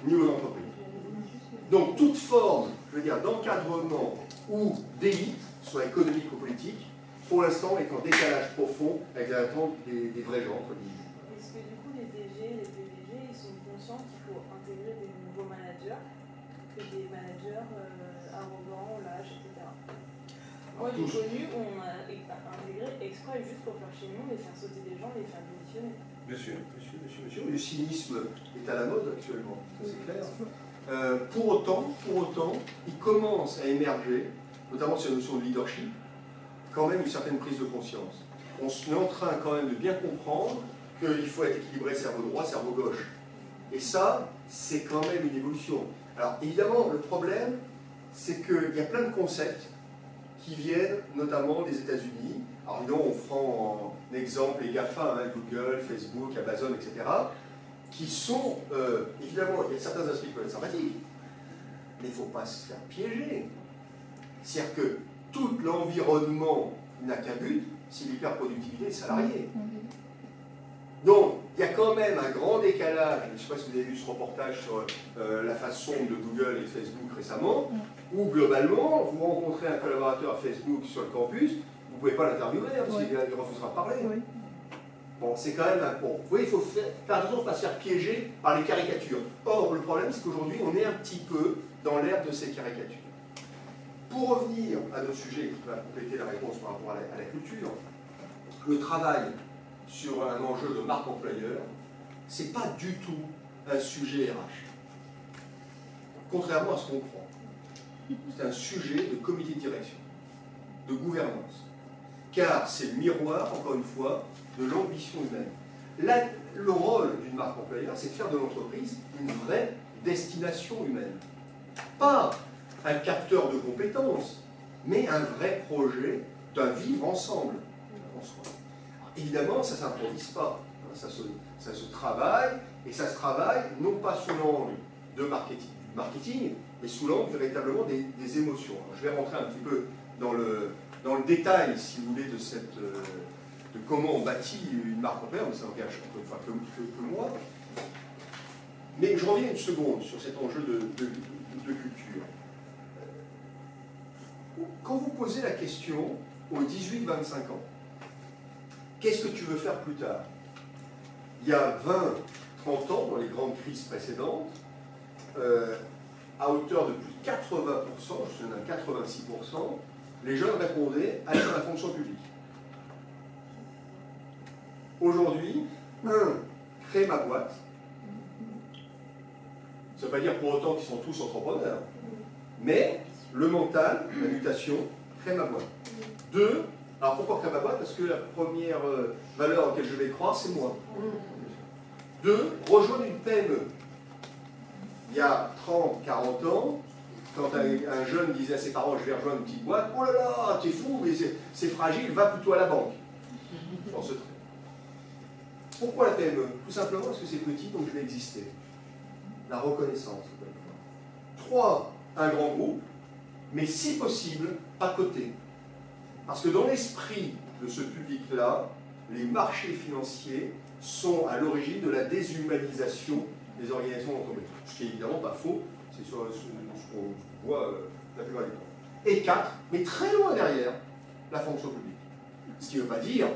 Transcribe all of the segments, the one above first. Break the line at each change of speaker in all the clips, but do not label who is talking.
ni aux entreprises. Donc toute forme, je veux dire, d'encadrement ou d'élite, soit économique ou politique, pour l'instant est en décalage profond avec les attentes des vrais gens, entre guillemets.
Est-ce que du coup les DG, les PDG, ils sont conscients qu'il faut intégrer des nouveaux managers, que des managers arrogants, lâches, etc. Moi j'ai connu où on a intégré exprès juste pour faire chez nous, les faire sauter des gens, les faire démissionner.
Bien sûr, bien sûr, bien sûr, bien sûr. Le cynisme est à la mode actuellement, ça c'est clair. Pour autant, il commence à émerger, notamment sur la notion de leadership, quand même une certaine prise de conscience. On est en train quand même de bien comprendre qu'il faut être équilibré cerveau droit, cerveau gauche. Et ça, c'est quand même une évolution. Alors évidemment, le problème, c'est qu'il y a plein de concepts qui viennent notamment des États-Unis. Alors évidemment, on prend en exemple les GAFA, hein, Google, Facebook, Amazon, etc., qui sont, évidemment, il y a certains aspects qui peuvent être sympathiques, mais il ne faut pas se faire piéger. C'est-à-dire que tout l'environnement n'a qu'un but, c'est l'hyperproductivité des salariés. Donc, il y a quand même un grand décalage, je ne sais pas si vous avez vu ce reportage sur la façon de Google et de Facebook récemment, où globalement, vous rencontrez un collaborateur Facebook sur le campus, vous ne pouvez pas l'interviewer, hein, parce qu'il refusera de parler. Oui. Bon, c'est quand même un... Bon, vous voyez, il faut faire attention de ne pas se faire piéger par les caricatures. Or, le problème, c'est qu'aujourd'hui, on est un petit peu dans l'ère de ces caricatures. Pour revenir à notre sujet, qui va compléter la réponse par rapport à la culture, le travail sur un enjeu de marque employeur, ce n'est pas du tout un sujet RH. Contrairement à ce qu'on croit. C'est un sujet de comité de direction, de gouvernance. Car c'est le miroir, encore une fois, de l'ambition humaine. Le rôle d'une marque employeur, c'est de faire de l'entreprise une vraie destination humaine. Pas un capteur de compétences, mais un vrai projet d'un vivre ensemble. Alors, évidemment, ça ne s'improvise pas. Ça se travaille, et ça se travaille non pas sous l'angle de marketing, mais sous l'angle véritablement des émotions. Alors, je vais rentrer un petit peu dans le détail, si vous voulez, de comment on bâtit une marque employeur, mais ça n'engage encore une fois que moi. Mais je reviens une seconde sur cet enjeu de culture. Quand vous posez la question aux 18-25 ans, qu'est-ce que tu veux faire plus tard? Il y a 20-30 ans, dans les grandes crises précédentes, à hauteur de plus de 80%, je me souviens de 86%, les jeunes répondaient aller dans la fonction publique. Aujourd'hui, créer ma boîte. Ça ne veut pas dire pour autant qu'ils sont tous entrepreneurs, mais le mental, la mutation, crée ma boîte. 2, alors pourquoi créer ma boîte? Parce que la première valeur auquel je vais croire, c'est moi. 2, rejoindre une PME. Il y a 30, 40 ans, quand un jeune disait à ses parents, je vais rejoindre une petite boîte, oh là là, t'es fou, mais c'est fragile, va plutôt à la banque. J'en sais très. Pourquoi la PME? Tout simplement parce que c'est petit, donc je vais exister. La reconnaissance. 3, un grand groupe, mais si possible, pas coté. Parce que dans l'esprit de ce public-là, les marchés financiers sont à l'origine de la déshumanisation des organisations d'entreprise. Ce qui est évidemment pas faux, c'est sur ce qu'on voit la plupart du temps. Et 4, mais très loin derrière, la fonction publique. Ce qui ne veut pas dire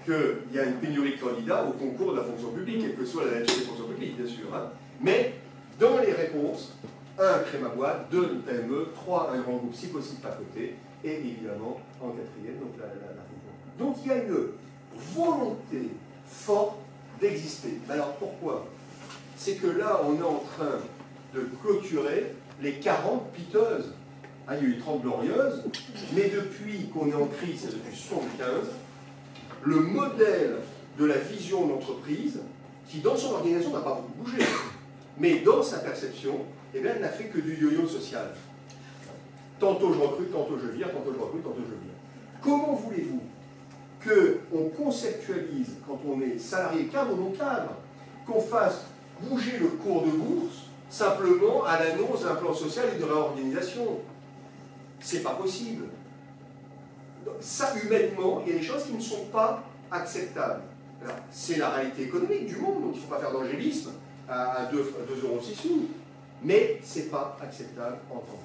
qu'il y a une pénurie de candidats au concours de la fonction publique, quelle que soit la nature des fonctions publiques, bien sûr. Hein. Mais dans les réponses, 1, créer ma boîte, 2, une PME, 3, un grand groupe, si possible, pas coté, et évidemment, en 4e, donc la fonction publique. Donc il y a une volonté forte d'exister. Alors pourquoi? C'est que là, on est en train de clôturer les 40 piteuses. Hein, il y a eu 30 glorieuses, mais depuis qu'on est en crise, c'est depuis 75, le modèle de la vision d'entreprise, qui dans son organisation n'a pas beaucoup bougé, mais dans sa perception, eh bien, elle n'a fait que du yo-yo social. Tantôt je recrute, tantôt je vire, tantôt je recrute, tantôt je vire. Comment voulez-vous qu'on conceptualise, quand on est salarié cadre ou non cadre, qu'on fasse bouger le cours de bourse simplement à l'annonce d'un plan social et de réorganisation? C'est pas possible. Ça, humainement, il y a des choses qui ne sont pas acceptables. C'est la réalité économique du monde, donc il ne faut pas faire d'angélisme à 2,06 €, mais ce n'est pas acceptable en temps.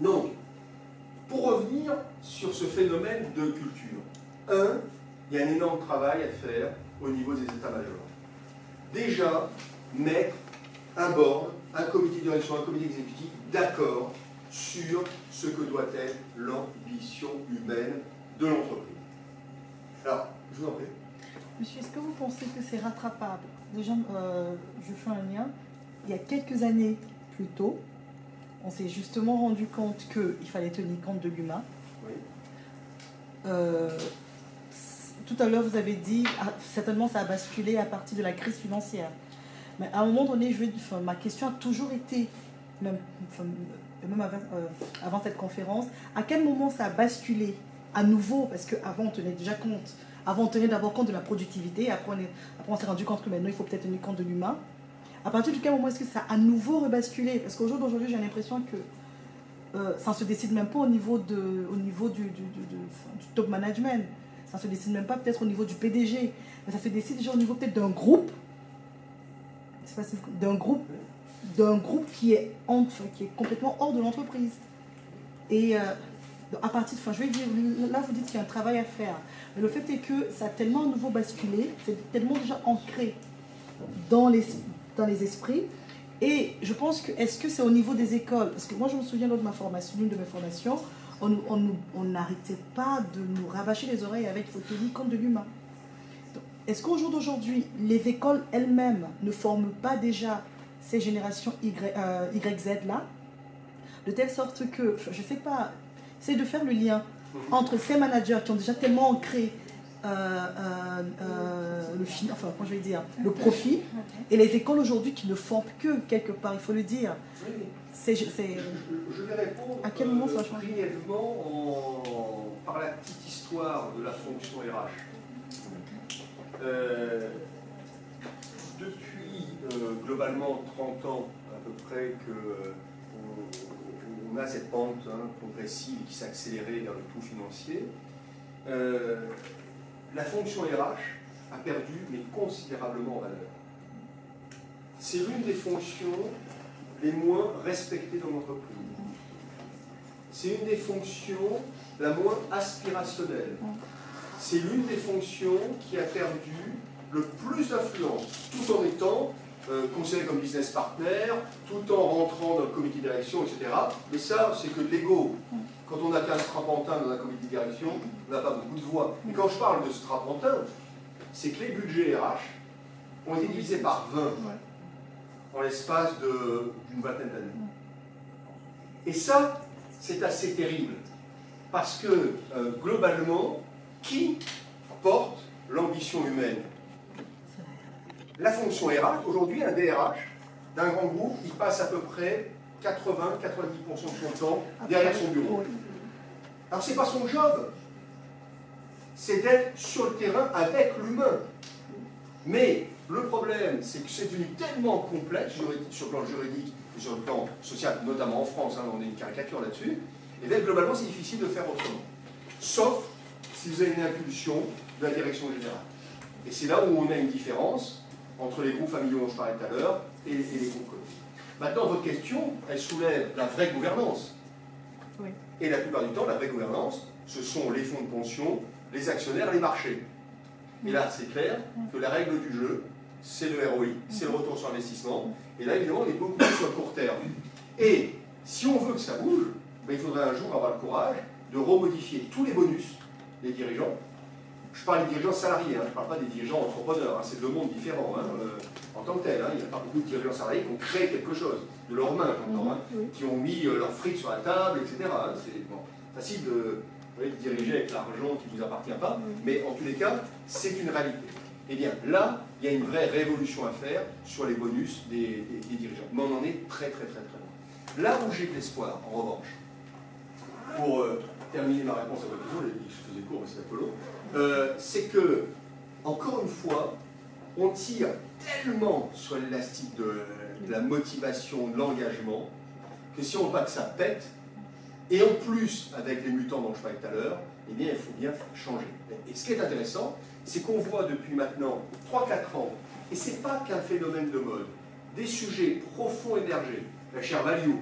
Donc, pour revenir sur ce phénomène de culture, il y a un énorme travail à faire au niveau des états-majors. Déjà, mettre un board, un comité de direction, un comité exécutif d'accord sur ce que doit être l'ambition humaine de l'entreprise. Alors, je vous en prie.
Monsieur, est-ce que vous pensez que c'est rattrapable? Déjà, je fais un lien. Il y a quelques années plus tôt, on s'est justement rendu compte qu'il fallait tenir compte de l'humain.
Oui.
Tout à l'heure, vous avez dit, certainement ça a basculé à partir de la crise financière. Mais à un moment donné, ma question a toujours été, même avant cette conférence, à quel moment ça a basculé à nouveau? Parce qu'avant, on tenait déjà compte. Avant, on tenait d'abord compte de la productivité. Après, on s'est rendu compte que maintenant, il faut peut-être tenir compte de l'humain. À partir de quel moment est-ce que ça a à nouveau rebasculé? Parce qu'au jour d'aujourd'hui, j'ai l'impression que ça ne se décide même pas au niveau du top management. Ça ne se décide même pas peut-être au niveau du PDG. Mais ça se décide déjà au niveau peut-être d'un groupe. D'un groupe qui est complètement hors de l'entreprise. Et à partir de, je vais dire, là vous dites qu'il y a un travail à faire. Mais le fait est que ça a tellement à nouveau basculé, c'est tellement déjà ancré dans les esprits. Et je pense que, est-ce que c'est au niveau des écoles? Parce que moi je me souviens lors de l'une de mes formations, on n'arrêtait pas de nous rabâcher les oreilles avec il faut tenir compte de l'humain. Est-ce qu'au jour d'aujourd'hui, les écoles elles-mêmes ne forment pas déjà ces générations YZ-là, de telle sorte que, je ne sais pas, c'est de faire le lien entre ces managers qui ont déjà tellement ancré le profit, et les écoles aujourd'hui qui ne forment que quelque part, il faut le dire.
Je vais répondre
à quel moment ça change
brièvement par la petite histoire de la fonction RH. Depuis globalement 30 ans à peu près qu'on a cette pente progressive qui s'est accélérée vers le tout financier, la fonction RH a perdu mais considérablement en valeur. C'est l'une des fonctions les moins respectées dans l'entreprise. C'est une des fonctions la moins aspirationnelle. C'est l'une des fonctions qui a perdu le plus d'influence, tout en étant considéré comme business partner, tout en rentrant dans le comité de direction, etc. Mais ça, c'est que de l'ego. Quand on a 15 strapontins dans un comité de direction, on n'a pas beaucoup de voix. Et quand je parle de strapontins, c'est que les budgets RH ont été divisés par 20 en l'espace d'une vingtaine d'années. Et ça, c'est assez terrible. Parce que, globalement, qui porte l'ambition humaine? La fonction RH, aujourd'hui, un DRH d'un grand groupe, il passe à peu près 80-90% de son temps derrière son bureau. Alors, ce n'est pas son job, c'est d'être sur le terrain avec l'humain. Mais le problème, c'est que c'est devenu tellement complexe sur le plan juridique et sur le plan social, notamment en France, on est une caricature là-dessus, et bien globalement, c'est difficile de faire autrement. Sauf si vous avez une impulsion de la direction générale. Et c'est là où on a une différence entre les groupes familiaux dont je parlais tout à l'heure et les groupes communs. Maintenant, votre question, elle soulève la vraie gouvernance.
Oui.
Et la plupart du temps, la vraie gouvernance, ce sont les fonds de pension, les actionnaires, les marchés. Et là, c'est clair que la règle du jeu, c'est le ROI, c'est le retour sur investissement. Et là, évidemment, on est beaucoup plus sur le court terme. Et si on veut que ça bouge, il faudrait un jour avoir le courage de remodifier tous les bonus des dirigeants. Je parle des dirigeants salariés, je ne parle pas des dirigeants entrepreneurs, c'est deux mondes différents en tant que tel. Il n'y a pas beaucoup de dirigeants salariés qui ont créé quelque chose, de leurs mains, j'entends, qui ont mis leurs fric sur la table, etc. C'est facile de diriger avec l'argent qui ne vous appartient pas, mais en tous les cas, c'est une réalité. Eh bien, là, il y a une vraie révolution à faire sur les bonus des dirigeants. Mais on en est très, très, très, très loin. Là où j'ai de l'espoir, en revanche, pour terminer ma réponse à votre question, j'ai dit que je faisais court, mais c'est Apollo, c'est que, encore une fois, on tire tellement sur l'élastique de la motivation, de l'engagement, que si on veut pas que ça pète, et en plus, avec les mutants dont je parlais tout à l'heure, eh bien, il faut bien changer. Et ce qui est intéressant, c'est qu'on voit depuis maintenant 3-4 ans Et ce n'est pas qu'un phénomène de mode. Des sujets profonds émergés, la share value,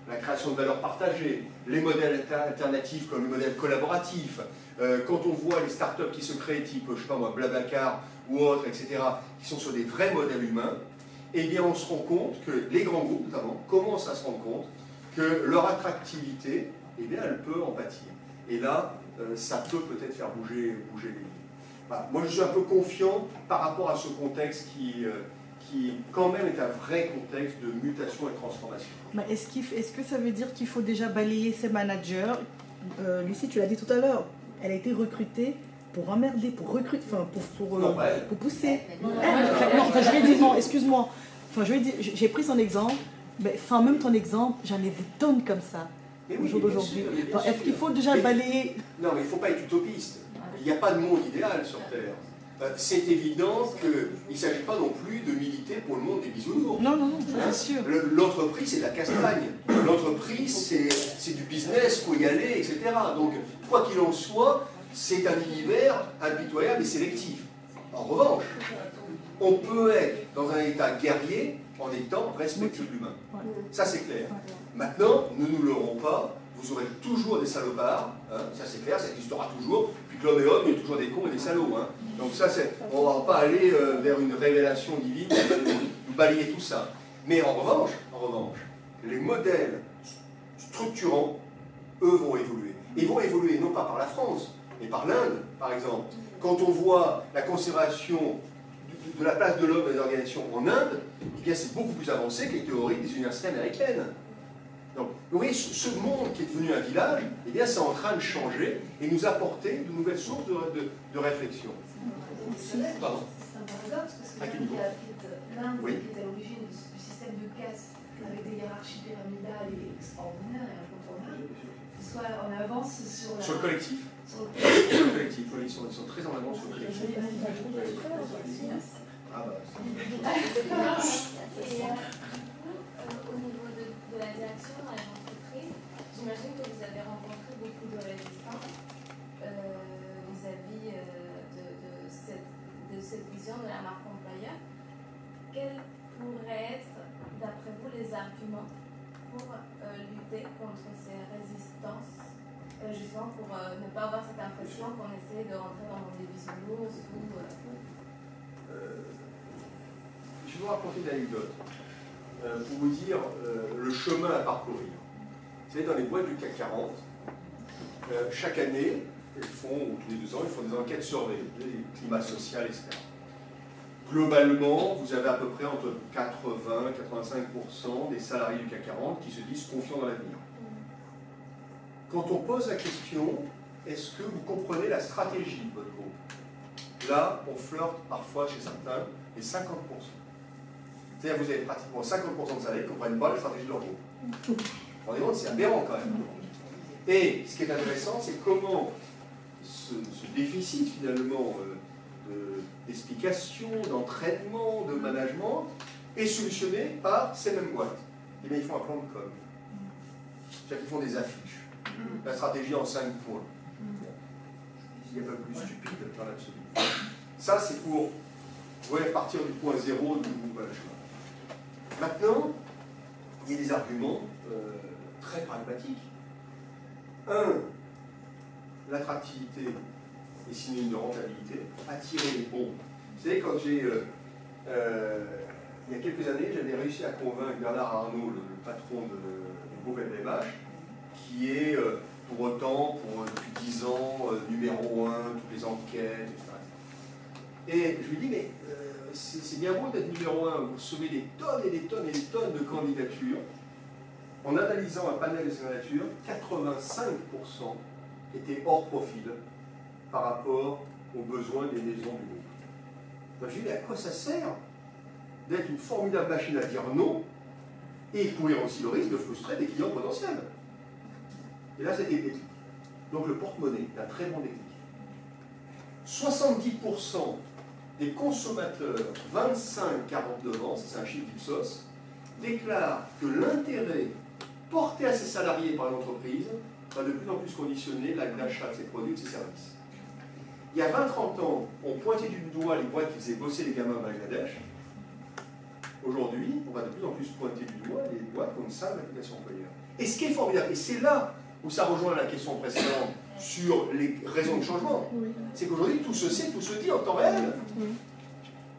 la création de valeur partagée, les modèles alternatifs comme le modèle collaboratif, quand on voit les startups qui se créent, type, je sais pas moi, Blablacar ou autres, etc., qui sont sur des vrais modèles humains, eh bien on se rend compte que les grands groupes, notamment, commencent à se rendre compte que leur attractivité, eh bien, elle peut en pâtir. Et là, ça peut peut-être faire bouger les lignes. Voilà. Moi, je suis un peu confiant par rapport à ce contexte qui quand même est un vrai contexte de mutation et de transformation.
Mais est-ce que ça veut dire qu'il faut déjà balayer ces managers? Lucie, tu l'as dit tout à l'heure, elle a été recrutée pour emmerder, pour recruter, enfin pour pousser. Non, je vais dire, non, excuse-moi. Enfin, je vais dire, j'ai pris son exemple, mais enfin, même ton exemple, j'en ai des tonnes comme ça au jour d'aujourd'hui. Est-ce qu'il faut déjà balayer?
Non, mais il ne faut pas être utopiste. Il n'y a pas de monde idéal sur Terre. C'est évident qu'il ne s'agit pas non plus de militer pour le monde des bisounours.
Non, c'est sûr.
L'entreprise, c'est de la castagne. L'entreprise, c'est du business, il faut y aller, etc. Donc, quoi qu'il en soit, c'est un univers impitoyable et sélectif. En revanche, on peut être dans un état guerrier en étant respectueux de l'humain. Ça, c'est clair. Maintenant, ne nous leurrons pas, vous aurez toujours des salopards, hein, ça c'est clair, ça existera toujours, puis que l'homme est homme, il y a toujours des cons et des salauds. Hein. Donc ça, on ne va pas aller vers une révélation divine, nous balayer tout ça. Mais en revanche, les modèles structurants, eux, vont évoluer. Et vont évoluer non pas par la France, mais par l'Inde, par exemple. Quand on voit la conservation de la place de l'homme dans les organisations en Inde, eh bien c'est beaucoup plus avancé que les théories des universités américaines. Donc, vous voyez, ce monde qui est devenu un village, eh bien, c'est en train de changer et nous apporter de nouvelles sources de réflexion. Pardon.
C'est un paradoxe parce que l'Inde, qui est à l'origine du système de caste, avec des hiérarchies pyramidales et extraordinaires et incontournables, soit en avance sur
le collectif. Sur le collectif, oui, ils sont très en avance sur le collectif. Ah bah,
au niveau de la direction dans les entreprises, j'imagine que vous avez rencontré beaucoup de résistance vis-à-vis de cette vision de la marque employeur. Quels pourraient être, d'après vous, les arguments pour lutter contre ces résistances, justement pour ne pas avoir cette impression qu'on essaie de rentrer dans le monde des bisounours ou...
Je vais vous raconter une anecdote pour vous dire le chemin à parcourir. Vous savez, dans les boîtes du CAC 40, chaque année, ou tous les 2 ans, ils font des enquêtes surveillées, des climats sociaux, etc. Globalement, vous avez à peu près entre 80 et 85% des salariés du CAC 40 qui se disent confiants dans l'avenir. Quand on pose la question, est-ce que vous comprenez la stratégie de votre groupe? Là, on flirte parfois chez certains les 50%. C'est-à-dire que vous avez pratiquement 50% de salariés qui ne comprennent pas la stratégie de leur groupe. Vous vous rendez compte, c'est aberrant quand même. Et ce qui est intéressant, c'est comment ce déficit finalement d'explication, d'entraînement, de management est solutionné par ces mêmes boîtes. Et bien ils font un plan de com. C'est-à-dire qu'ils font des affiches. La stratégie en 5 points. Il n'y a pas plus stupide dans l'absolu. Ça, c'est pour partir du point zéro du groupe management. Maintenant, il y a des arguments très pragmatiques. L'attractivité est synonyme de rentabilité, attirer les bons. Vous savez, quand il y a quelques années, j'avais réussi à convaincre Bernard Arnault, le patron du groupe LVMH, qui est pour autant, depuis 10 ans, numéro 1, toutes les enquêtes, etc. Et je lui dis, mais c'est bien beau d'être numéro 1, vous recevez des tonnes et des tonnes et des tonnes de candidatures. En analysant un panel de ces candidatures, 85% étaient hors profil par rapport aux besoins des maisons du groupe. Donc je lui dis, mais à quoi ça sert d'être une formidable machine à dire non et courir aussi le risque de frustrer des clients potentiels? Et là, c'était déclic. Donc le porte-monnaie est un très bon déclic. 70% des consommateurs 25-49 ans, c'est un chiffre d'Ipsos, déclarent que l'intérêt porté à ses salariés par l'entreprise va de plus en plus conditionner l'achat de ses produits et de ses services. Il y a 20-30 ans, on pointait du doigt les boîtes qui faisaient bosser les gamins au Bangladesh. aujourd'hui, on va de plus en plus pointer du doigt les boîtes comme ça l'application employeur. Et ce qui est formidable, et c'est là où ça rejoint la question précédente sur les raisons de changement, c'est qu'aujourd'hui tout se sait, tout se dit en temps réel.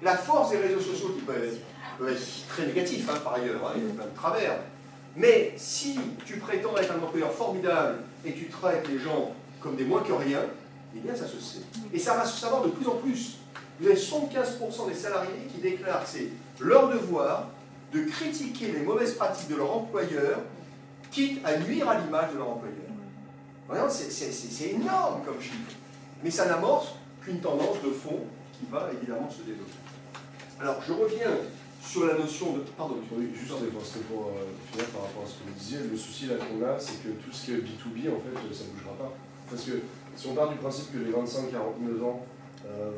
La force des réseaux sociaux qui peuvent être très négatifs par ailleurs, il y a plein de travers. Mais si tu prétends être un employeur formidable et tu traites les gens comme des moins que rien, eh bien ça se sait. Et ça va se savoir de plus en plus. Vous avez 75% des salariés qui déclarent que c'est leur devoir de critiquer les mauvaises pratiques de leur employeur, quitte à nuire à l'image de leur employeur. Vraiment, c'est énorme comme chiffre. Mais ça n'amorce qu'une tendance de fond qui va évidemment se développer. Alors, je reviens sur la notion de... Pardon,
oui, juste c'était pour finir par rapport à ce que vous disiez, le souci là qu'on a, c'est que tout ce qui est B2B, en fait, ça ne bougera pas. Parce que si on part du principe que les 25-49 ans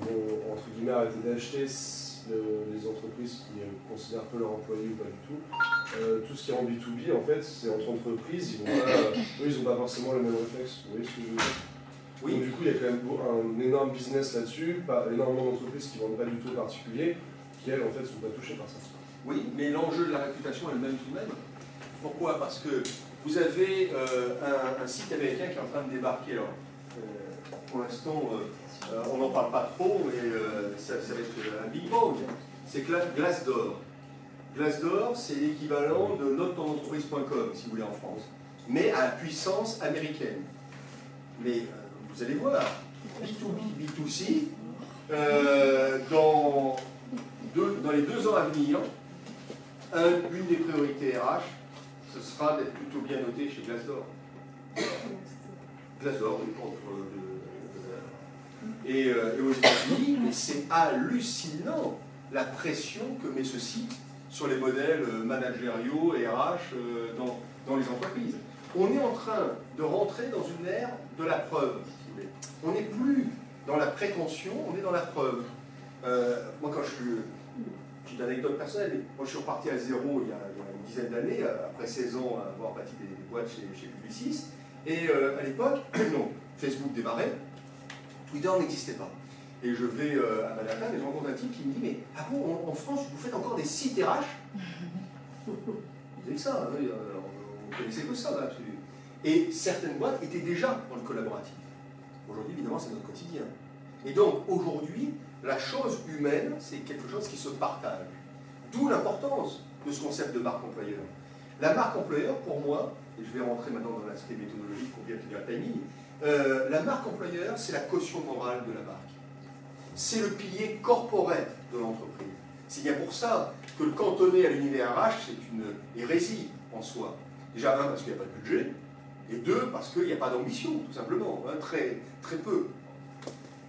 vont, entre guillemets, arrêter d'acheter les entreprises qui considèrent peu leurs employés ou pas du tout ce qui est en B2B, en fait, c'est entre entreprises, ils n'ont pas forcément le même réflexe. Vous voyez ce que je veux dire? Oui. Donc du coup, il y a quand même un énorme business là-dessus, pas énormément d'entreprises qui ne vendent pas du tout particulier, qui elles, en fait, ne sont pas touchées par ça.
Oui, mais l'enjeu de la réputation est le même tout de même. Pourquoi? Parce que vous avez un site américain qui est en train de débarquer. Alors, pour l'instant, on n'en parle pas trop, mais ça va être un big bang. C'est Glassdoor. Glassdoor, c'est l'équivalent de notetonentreprise.com, si vous voulez, en France, mais à puissance américaine. Mais vous allez voir, B2B, B2C, dans les 2 ans à venir, une des priorités RH, ce sera d'être plutôt bien noté chez Glassdoor. Glassdoor, oui, et aux États-Unis, mais c'est hallucinant la pression que met ce site sur les modèles managériaux et RH dans les entreprises. On est en train de rentrer dans une ère de la preuve, si vous voulez. On n'est plus dans la prétention, on est dans la preuve. Moi, quand petite anecdote personnelle, mais moi je suis reparti à zéro il y a une dizaine d'années, après 16 ans à avoir bâti des boîtes chez Publicis, et à l'époque, Facebook démarrait, Twitter n'existait pas. Et je vais à Manhattan et je rencontre un type qui me dit, mais ah bon, en France, vous faites encore des sites RH? Vous que ça, hein, on connaissait que ça, là, absolument. Et certaines boîtes étaient déjà dans le collaboratif. Aujourd'hui, évidemment, c'est notre quotidien. Et donc, aujourd'hui, la chose humaine, c'est quelque chose qui se partage. D'où l'importance de ce concept de marque employeur. La marque employeur, pour moi, et je vais rentrer maintenant dans l'aspect méthodologique pour bien tenir le timing, la marque employeur, c'est la caution morale de la marque. C'est le pilier corporate de l'entreprise. C'est bien pour ça que le cantonner à l'univers RH, c'est une hérésie en soi. Déjà, un, parce qu'il n'y a pas de budget, et deux, parce qu'il n'y a pas d'ambition, tout simplement, hein, très, très peu.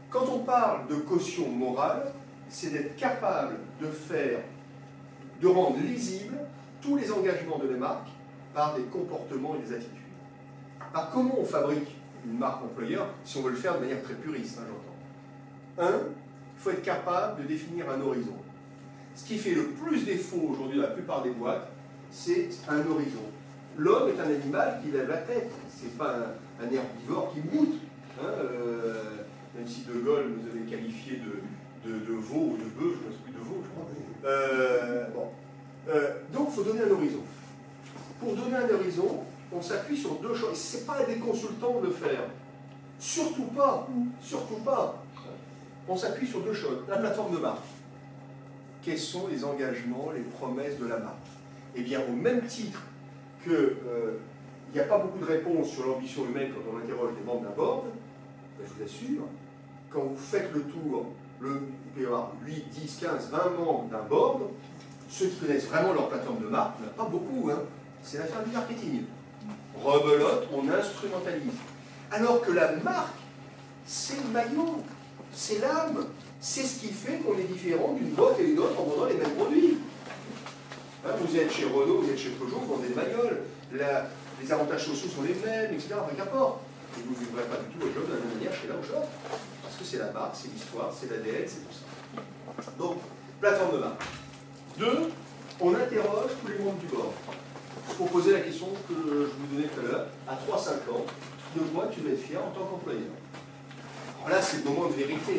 Quand on parle de caution morale, c'est d'être capable de rendre lisibles tous les engagements de la marque par des comportements et des attitudes. Alors, comment on fabrique une marque employeur, si on veut le faire de manière très puriste, hein, j'entends. Il faut être capable de définir un horizon. Ce qui fait le plus défaut aujourd'hui dans la plupart des boîtes, c'est un horizon. L'homme est un animal qui lève la tête, c'est pas un herbivore qui broute. Hein, même si De Gaulle nous avait qualifié de veau ou de bœuf, je ne sais plus, de veau, je crois. Donc, il faut donner un horizon. Pour donner un horizon, on s'appuie sur deux choses. Ce n'est pas à des consultants de le faire. Surtout pas. Surtout pas. On s'appuie sur deux choses. La plateforme de marque. Quels sont les engagements, les promesses de la marque? Eh bien, au même titre qu'il n'y a pas beaucoup de réponses sur l'ambition humaine quand on interroge les membres d'un board, ben, je vous assure, quand vous faites le tour, il peut y avoir 8, 10, 15, 20 membres d'un board, ceux qui connaissent vraiment leur plateforme de marque, il n'y en a pas beaucoup, hein. C'est l'affaire du marketing. Rebelote, on instrumentalise. Alors que la marque, c'est le maillot, c'est l'âme, c'est ce qui fait qu'on est différent d'une boîte et d'une autre en vendant les mêmes produits. Hein, vous êtes chez Renault, vous êtes chez Peugeot, vous vendez des bagnoles, les avantages sociaux sont les mêmes, etc. Enfin, qu'importe. Et vous ne vivrez pas du tout votre job de la même manière chez là ou chez là. Parce que c'est la marque, c'est l'histoire, c'est l'ADN, c'est tout ça. Donc, plateforme de marque. 2, on interroge tous les membres du board. Pour poser la question que je vous donnais tout à l'heure, à 3-5 ans, de quoi tu vas être fier en tant qu'employeur? Alors là, c'est le moment de vérité.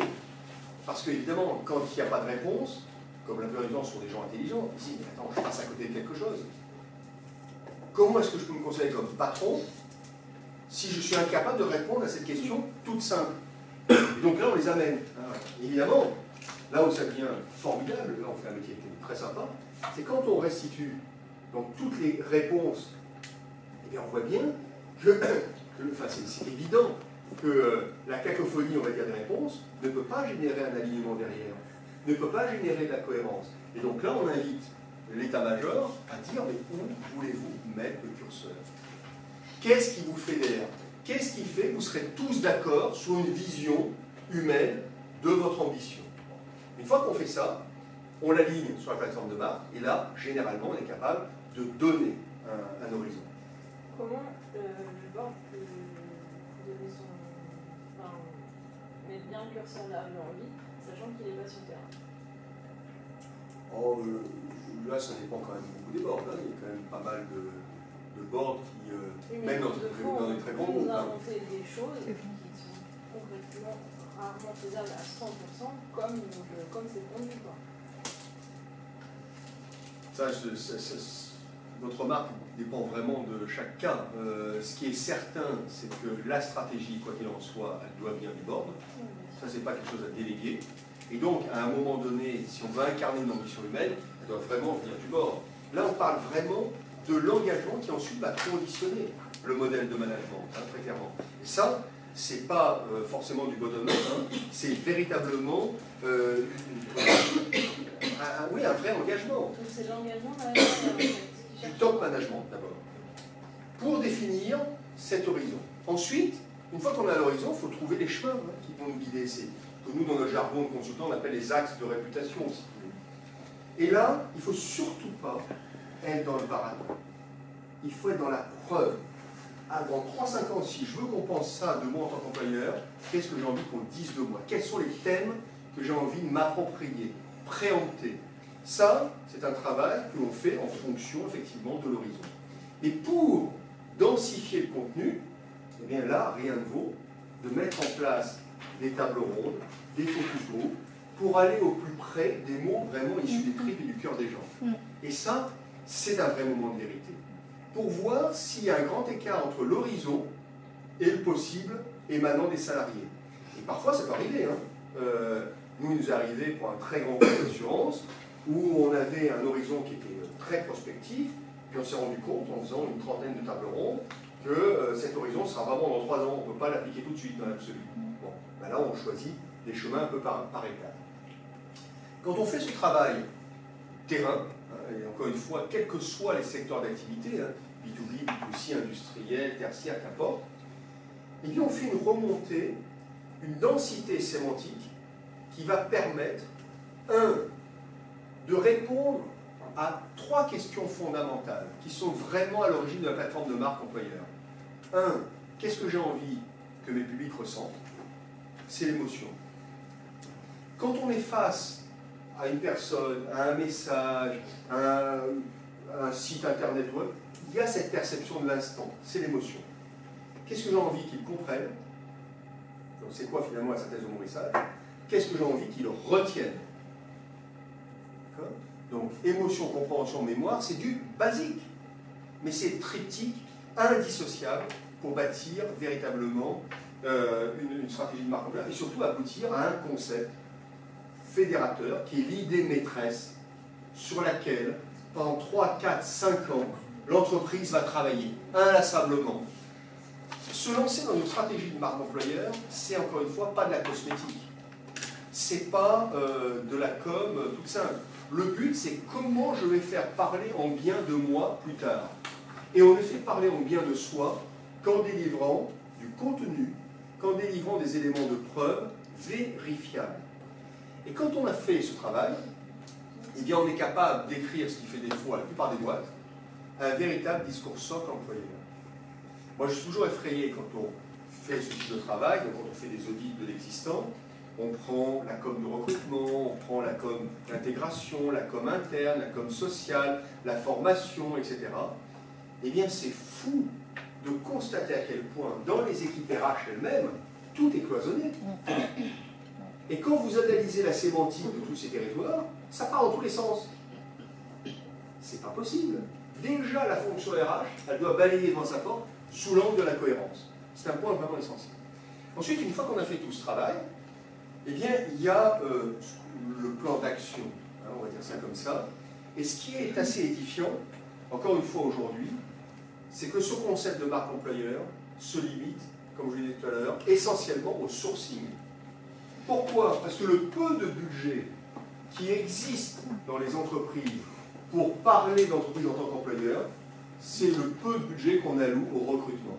Parce qu'évidemment, quand il n'y a pas de réponse, comme la plupart du temps sont des gens intelligents, ils disent, mais attends, je passe à côté de quelque chose. Comment est-ce que je peux me considérer comme patron si je suis incapable de répondre à cette question toute simple? Et donc là, on les amène. Évidemment, là où ça devient formidable, là on fait un métier très sympa, c'est quand on restitue donc, toutes les réponses, eh bien on voit bien que, enfin c'est évident que la cacophonie, on va dire, des réponses ne peut pas générer un alignement derrière, ne peut pas générer de la cohérence. Et donc là, on invite l'état-major à dire, mais où voulez-vous mettre le curseur? Qu'est-ce qui vous fédère? Qu'est-ce qui fait que vous serez tous d'accord sur une vision humaine de votre ambition? Une fois qu'on fait ça, on l'aligne sur la plateforme de marque, et là, généralement, on est capable de donner un horizon.
Comment le board peut donner son... Enfin, mettre bien le curseur là où il a envie, sachant qu'il n'est pas sur le terrain?
Oh, là, ça dépend quand même beaucoup des boards. Hein. Il y a quand même pas mal de boards qui, même dans les très grands groupes.
On a inventé des choses qui sont complètement rarement faisables à 100%, comme c'est connu, quoi.
Notre remarque dépend vraiment de chaque cas. Ce qui est certain, c'est que la stratégie, quoi qu'il en soit, elle doit venir du board. Ça, c'est pas quelque chose à déléguer. Et donc, à un moment donné, si on veut incarner une ambition humaine, elle doit vraiment venir du board. Là, on parle vraiment de l'engagement qui ensuite va conditionner le modèle de management, hein, très clairement. Et ça, c'est pas forcément du bottom-up, hein, c'est véritablement oui, un vrai engagement.
Donc c'est l'engagement managérial, en fait.
Du top management, d'abord. Pour définir cet horizon. Ensuite, une fois qu'on a l'horizon, il faut trouver les chemins qui vont nous guider. C'est ce que nous, dans notre jargon de consultant, on appelle les axes de réputation, si vous voulez. Et là, il ne faut surtout pas être dans le paradis. Il faut être dans la preuve. Ah, dans 3-5 ans, si je veux qu'on pense ça de moi en tant qu'employeur, qu'est-ce que j'ai envie qu'on dise de moi? Quels sont les thèmes que j'ai envie de m'approprier, préempter? Ça, c'est un travail que l'on fait en fonction, effectivement, de l'horizon. Et pour densifier le contenu, eh bien là, rien ne vaut de mettre en place des tables rondes, des focus group, pour aller au plus près des mots vraiment issus des tripes et du cœur des gens. Et ça, c'est un vrai moment de vérité. Pour voir s'il y a un grand écart entre l'horizon et le possible émanant des salariés. Et parfois, ça peut arriver. Hein. Nous, il nous est arrivé pour un très grand groupe d'assurance, où on avait un horizon qui était très prospectif, puis on s'est rendu compte, en faisant une trentaine de tables rondes, que cet horizon sera vraiment dans 3 ans. On ne peut pas l'appliquer tout de suite dans l'absolu. Bon, ben là, on choisit des chemins un peu par étapes. Quand on fait ce travail terrain, et encore une fois, quels que soient les secteurs d'activité, hein, B2B, B2C, industriel, tertiaire, qu'importe, et puis on fait une remontée, une densité sémantique qui va permettre, de répondre à 3 questions fondamentales qui sont vraiment à l'origine de la plateforme de marque employeur. Qu'est-ce que j'ai envie que mes publics ressentent? C'est l'émotion. Quand on est face à une personne, à un message, à un site internet web, il y a cette perception de l'instant, c'est l'émotion. Qu'est-ce que j'ai envie qu'ils comprennent? Donc c'est quoi finalement la synthèse de mon message? Qu'est-ce que j'ai envie qu'ils retiennent? Donc émotion, compréhension, mémoire, c'est du basique. Mais c'est triptyque indissociable pour bâtir véritablement une stratégie de marque employeur et surtout aboutir à un concept fédérateur qui est l'idée maîtresse sur laquelle, pendant 3, 4, 5 ans, l'entreprise va travailler inlassablement. Se lancer dans une stratégie de marque employeur, c'est encore une fois pas de la cosmétique. C'est pas de la com toute simple. Le but, c'est comment je vais faire parler en bien de moi plus tard. Et on le fait parler en bien de soi qu'en délivrant du contenu, qu'en délivrant des éléments de preuve vérifiables. Et quand on a fait ce travail, eh bien on est capable d'écrire ce qui fait défaut à la plupart des boîtes, un véritable discours socle employeur. Moi, je suis toujours effrayé quand on fait ce type de travail, donc quand on fait des audits de l'existant, on prend la com de recrutement, on prend la com d'intégration, la com interne, la com sociale, la formation, etc. Eh bien, c'est fou de constater à quel point, dans les équipes RH elles-mêmes, tout est cloisonné. Et quand vous analysez la sémantique de tous ces territoires, ça part dans tous les sens. C'est pas possible. Déjà, la fonction RH, elle doit balayer devant sa porte sous l'angle de la cohérence. C'est un point vraiment essentiel. Ensuite, une fois qu'on a fait tout ce travail, eh bien, il y a le plan d'action, hein, on va dire ça comme ça. Et ce qui est assez édifiant, encore une fois aujourd'hui, c'est que ce concept de marque employeur se limite, comme je l'ai dit tout à l'heure, essentiellement au sourcing. Pourquoi? Parce que le peu de budget qui existe dans les entreprises pour parler d'entreprise en tant qu'employeur, c'est le peu de budget qu'on alloue au recrutement.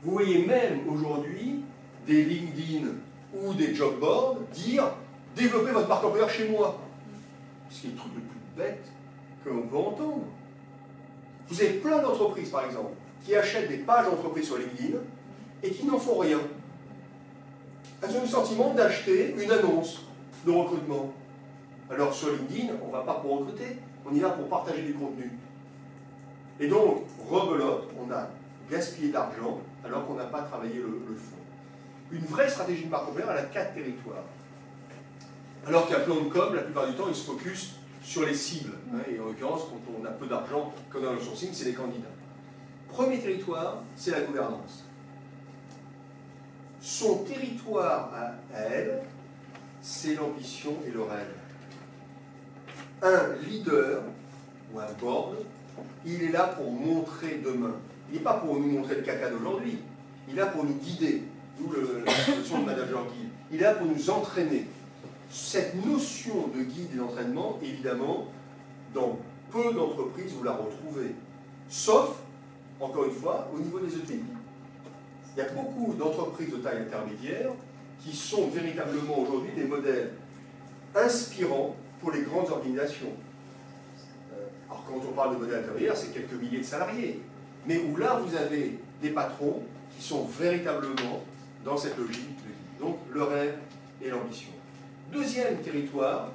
Vous voyez même aujourd'hui des LinkedIn ou des job boards dire « développez votre marque employeur chez moi ». Ce qui est le truc le plus bête qu'on peut entendre. Vous avez plein d'entreprises, par exemple, qui achètent des pages d'entreprise sur LinkedIn et qui n'en font rien. Elles ont le sentiment d'acheter une annonce de recrutement. Alors sur LinkedIn, on ne va pas pour recruter, on y va pour partager du contenu. Et donc, rebelote, on a gaspillé d'argent alors qu'on n'a pas travaillé le fond. Une vraie stratégie de marque employeur, elle a 4 territoires. Alors qu'un plan de com, la plupart du temps, il se focus sur les cibles. Hein, et en l'occurrence, quand on a peu d'argent, comme dans le sourcing, c'est les candidats. Premier territoire, c'est la gouvernance. Son territoire à elle, c'est l'ambition et le rêve. Un leader ou un board, il est là pour montrer demain. Il n'est pas pour nous montrer le caca d'aujourd'hui. Il est là pour nous guider. D'où la notion de manager guide. Il est là pour nous entraîner. Cette notion de guide et d'entraînement, évidemment, dans peu d'entreprises, vous la retrouvez. Sauf, encore une fois, au niveau des ETI. Il y a beaucoup d'entreprises de taille intermédiaire qui sont véritablement aujourd'hui des modèles inspirants pour les grandes organisations. Alors quand on parle de modèles intermédiaires, c'est quelques milliers de salariés. Mais où là, vous avez des patrons qui sont véritablement dans cette logique de guide. Donc, le rêve et l'ambition. Deuxième territoire,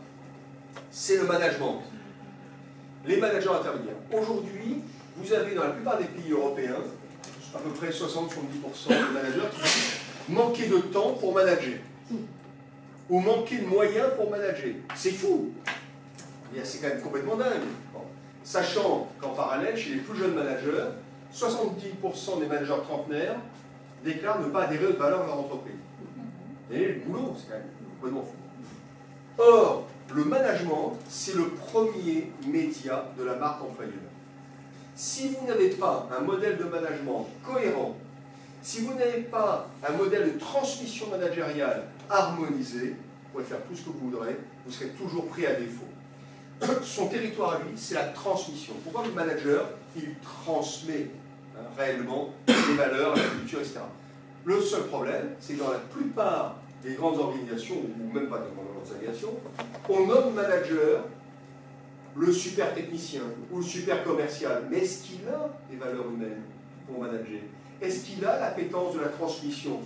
c'est le management. Les managers intermédiaires. Aujourd'hui, vous avez dans la plupart des pays européens, à peu près 60-70% de managers qui manquent de temps pour manager. Ou manquer de moyens pour manager. C'est fou. C'est quand même complètement dingue. Bon. Sachant qu'en parallèle, chez les plus jeunes managers, 70% des managers trentenaires déclarent ne pas adhérer aux valeurs de leur entreprise. Et le boulot, c'est quand même complètement fou. Or, le management, c'est le premier média de la marque employeur. Si vous n'avez pas un modèle de management cohérent, si vous n'avez pas un modèle de transmission managériale harmonisé, vous pouvez faire tout ce que vous voudrez, vous serez toujours pris à défaut. Son territoire à lui, c'est la transmission. Pourquoi le manager, il transmet réellement les valeurs, la culture, etc. Le seul problème, c'est que dans la plupart des grandes organisations, ou même pas des grandes organisations, on nomme manager le super technicien ou le super commercial. Mais est-ce qu'il a des valeurs humaines pour manager? Est-ce qu'il a l'appétence de la transmission?